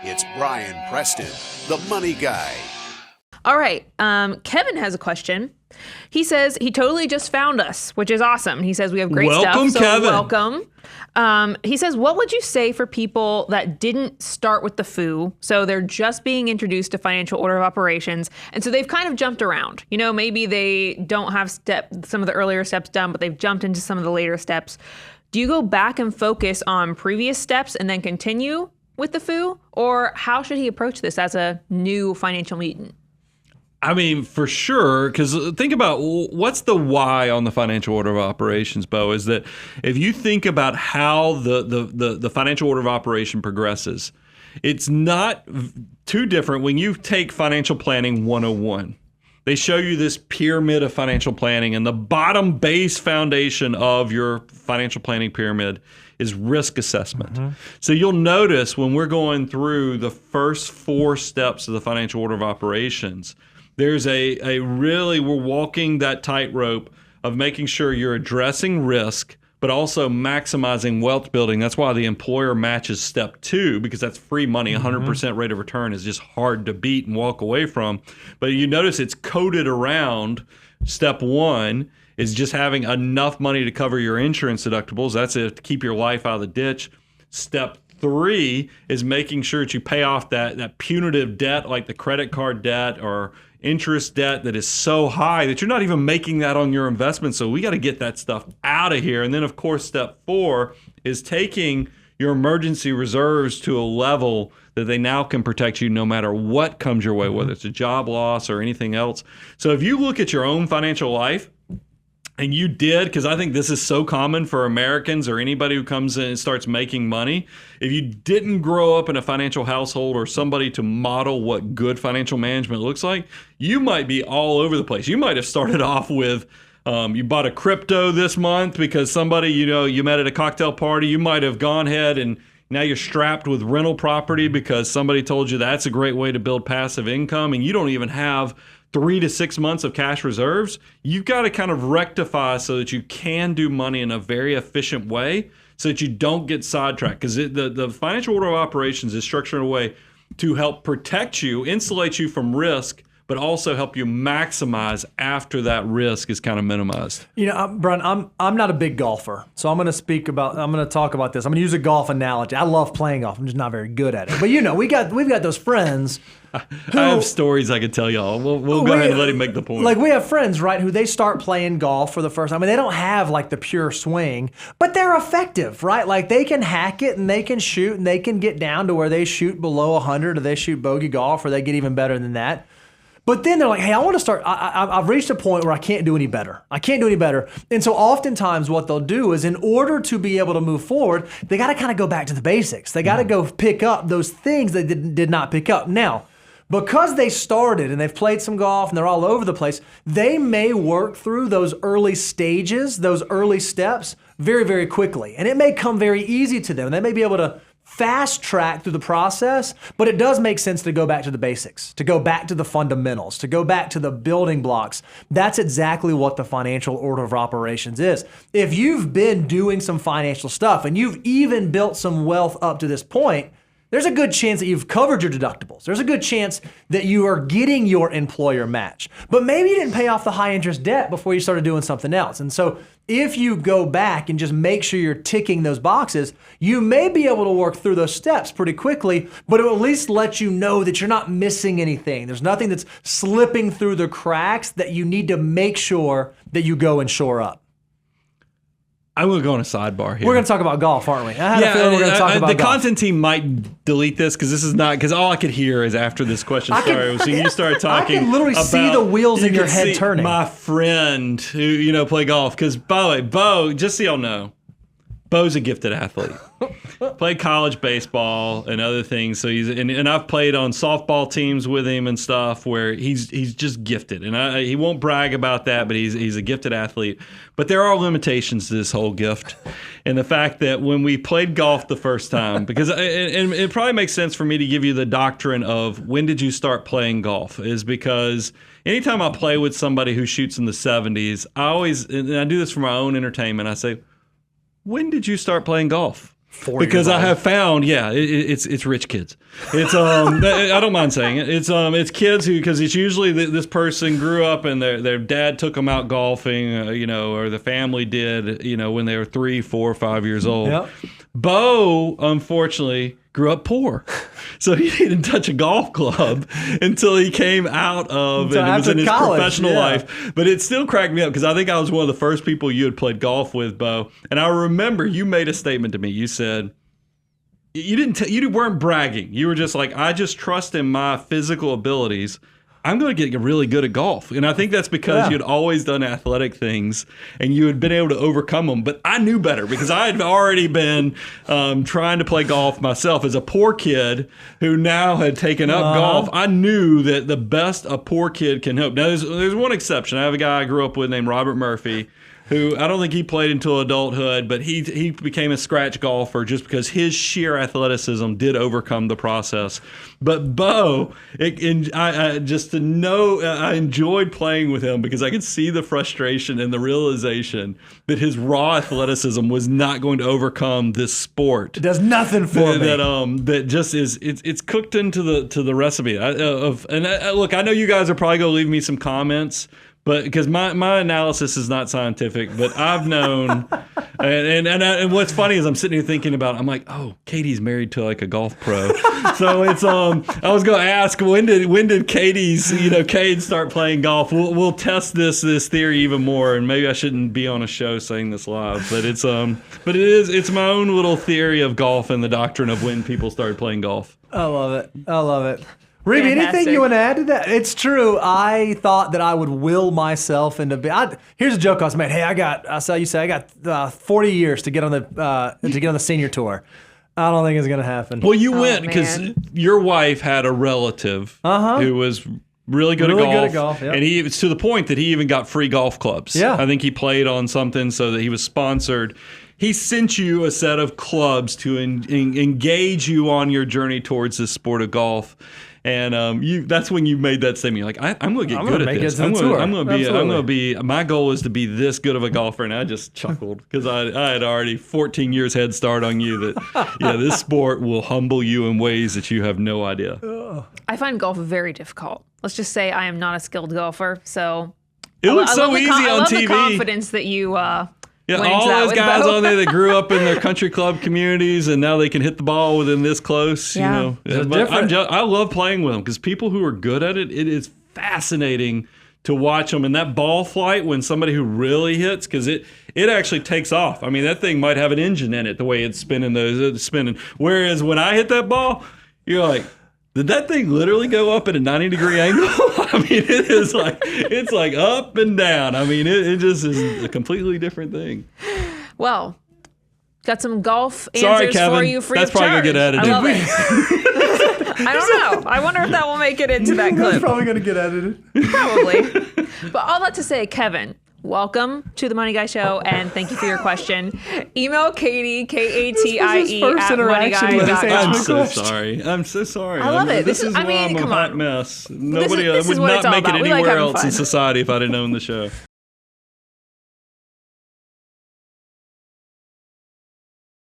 It's Brian Preston, the money guy. All right. Kevin has a question. He says he totally just found us, which is awesome. He says we have great Welcome, stuff. So Kevin. Welcome. He says, what would you say for people that didn't start with the FOO? So they're just being introduced to financial order of operations. And so they've kind of jumped around. You know, maybe they don't have some of the earlier steps done, but they've jumped into some of the later steps. Do you go back and focus on previous steps and then continue with the FOO? Or how should he approach this as a new financial mutant? I mean, for sure, because think about what's the why on the financial order of operations, Bo, is that if you think about how the financial order of operation progresses, it's not too different when you take Financial Planning 101. They show you this pyramid of financial planning, and the bottom base foundation of your financial planning pyramid is risk assessment. Mm-hmm. So you'll notice when we're going through the first 4 steps of the financial order of operations, there's a really, we're walking that tightrope of making sure you're addressing risk, but also maximizing wealth building. That's why the employer matches step 2, because that's free money. 100% rate of return is just hard to beat and walk away from. But you notice it's coded around step 1 is just having enough money to cover your insurance deductibles. That's it, to keep your life out of the ditch. Step 3 is making sure that you pay off that punitive debt, like the credit card debt or interest debt that is so high that you're not even making that on your investment. So we got to get that stuff out of here. And then, of course, step 4 is taking your emergency reserves to a level that they now can protect you no matter what comes your way, whether it's a job loss or anything else. So if you look at your own financial life, and you did, because I think this is so common for Americans or anybody who comes in and starts making money. If you didn't grow up in a financial household or somebody to model what good financial management looks like, you might be all over the place. You might have started off with, you bought a crypto this month because somebody, you met at a cocktail party. You might have gone ahead and now you're strapped with rental property because somebody told you that's a great way to build passive income, and you don't even have 3 to 6 months of cash reserves. You've got to kind of rectify so that you can do money in a very efficient way so that you don't get sidetracked. Because the financial order of operations is structured in a way to help protect you, insulate you from risk, but also help you maximize after that risk is kind of minimized. Brian, I'm not a big golfer, so I'm going to talk about this. I'm going to use a golf analogy. I love playing golf. I'm just not very good at it. But we've got those friends. I have stories I could tell y'all. We'll go ahead and let him make the point. Like we have friends, right, who they start playing golf for the first time. I mean, they don't have like the pure swing, but they're effective, right? Like they can hack it and they can shoot and they can get down to where they shoot below 100 or they shoot bogey golf or they get even better than that. But then they're like, hey, I want to start. I've reached a point where I can't do any better. And so oftentimes what they'll do is in order to be able to move forward, they got to kind of go back to the basics. They got to go pick up those things they did not pick up. Now, because they started and they've played some golf and they're all over the place, they may work through those early stages, those early steps very, very quickly. And it may come very easy to them. They may be able to fast track through the process, but it does make sense to go back to the basics, to go back to the fundamentals, to go back to the building blocks. That's exactly what the financial order of operations is. If you've been doing some financial stuff and you've even built some wealth up to this point, there's a good chance that you've covered your deductibles. There's a good chance that you are getting your employer match. But maybe you didn't pay off the high interest debt before you started doing something else. And so if you go back and just make sure you're ticking those boxes, you may be able to work through those steps pretty quickly, but it will at least let you know that you're not missing anything. There's nothing that's slipping through the cracks that you need to make sure that you go and shore up. I'm going to go on a sidebar here. We're going to talk about golf, aren't we? I had a feeling we're going to talk about the golf. content team might delete this because all I could hear is after this question started. So you started talking. I can literally see the wheels in your head turning. My friend who play golf, because by the way, Bo, just so y'all know, Bo's a gifted athlete. Played college baseball and other things. So and I've played on softball teams with him and stuff where he's just gifted. And he won't brag about that, but he's a gifted athlete. But there are limitations to this whole gift. And the fact that when we played golf the first time, because and it probably makes sense for me to give you the doctrine of when did you start playing golf, is because anytime I play with somebody who shoots in the 70s, and I do this for my own entertainment, I say, when did you start playing golf? Because I have found, it's rich kids. It's I don't mind saying it. It's kids who, because it's usually this person grew up and their dad took them out golfing, or the family did, when they were 3, 4, 5 years old. Yep. Bo, unfortunately, grew up poor, so he didn't touch a golf club until he came out of, and it was in his college, professional life. But it still cracked me up because I think I was one of the first people you had played golf with, Bo. And I remember you made a statement to me. You said you weren't bragging. You were just like, I just trust in my physical abilities. I'm going to get really good at golf. And I think that's because you'd always done athletic things and you had been able to overcome them. But I knew better because I had already been trying to play golf myself as a poor kid who now had taken up golf. I knew that the best a poor kid can hope. Now, there's one exception. I have a guy I grew up with named Robert Murphy, who I don't think he played until adulthood, but he became a scratch golfer just because his sheer athleticism did overcome the process. But Bo, I enjoyed playing with him because I could see the frustration and the realization that his raw athleticism was not going to overcome this sport. It does nothing for me. That just is it's cooked into the recipe. Look, I know you guys are probably going to leave me some comments. But because my analysis is not scientific, but I've known, and what's funny is I'm sitting here thinking about, I'm like, oh, Katie's married to like a golf pro, so it's I was going to ask when did Cade start playing golf? We'll test this theory even more, and maybe I shouldn't be on a show saying this live, but it's my own little theory of golf and the doctrine of when people started playing golf. I love it. Reeby, anything you want to add to that? It's true. I thought that I would will myself into. Here's a joke I was made. Hey, I got 40 years to get on the senior tour. I don't think it's gonna happen. Well, you went because your wife had a relative who was really good at golf, yep. And it's to the point that he even got free golf clubs. Yeah, I think he played on something so that he was sponsored. He sent you a set of clubs to engage you on your journey towards this sport of golf. And that's when you made that statement. You're like, I'm going to get good at this. I'm going to be. My goal is to be this good of a golfer. And I just chuckled because I had already 14 years head start on you. That this sport will humble you in ways that you have no idea. I find golf very difficult. Let's just say I am not a skilled golfer. So it looks so easy on TV. I love the confidence that you. Yeah, all those guys on there that grew up in their country club communities and now they can hit the ball within this close. Yeah. But I love playing with them because people who are good at it, it is fascinating to watch them. And that ball flight when somebody who really hits, because it actually takes off. I mean, that thing might have an engine in it the way it's spinning. Whereas when I hit that ball, you're like, did that thing literally go up at a 90-degree angle? I mean, it's like up and down. I mean, it just is a completely different thing. Well, got some golf Sorry, answers Kevin. for you free That's of charge. probably going to get edited. I love it. I don't know. I wonder if that will make it into that clip. It's probably going to get edited. Probably. But all that to say, Kevin, welcome to the Money Guy Show, and thank you for your question. Email Katie, Katie, @moneyguy.com. I'm so sorry. I love it. This is why I'm a hot mess. Nobody would not make it anywhere else in society if I didn't own the show.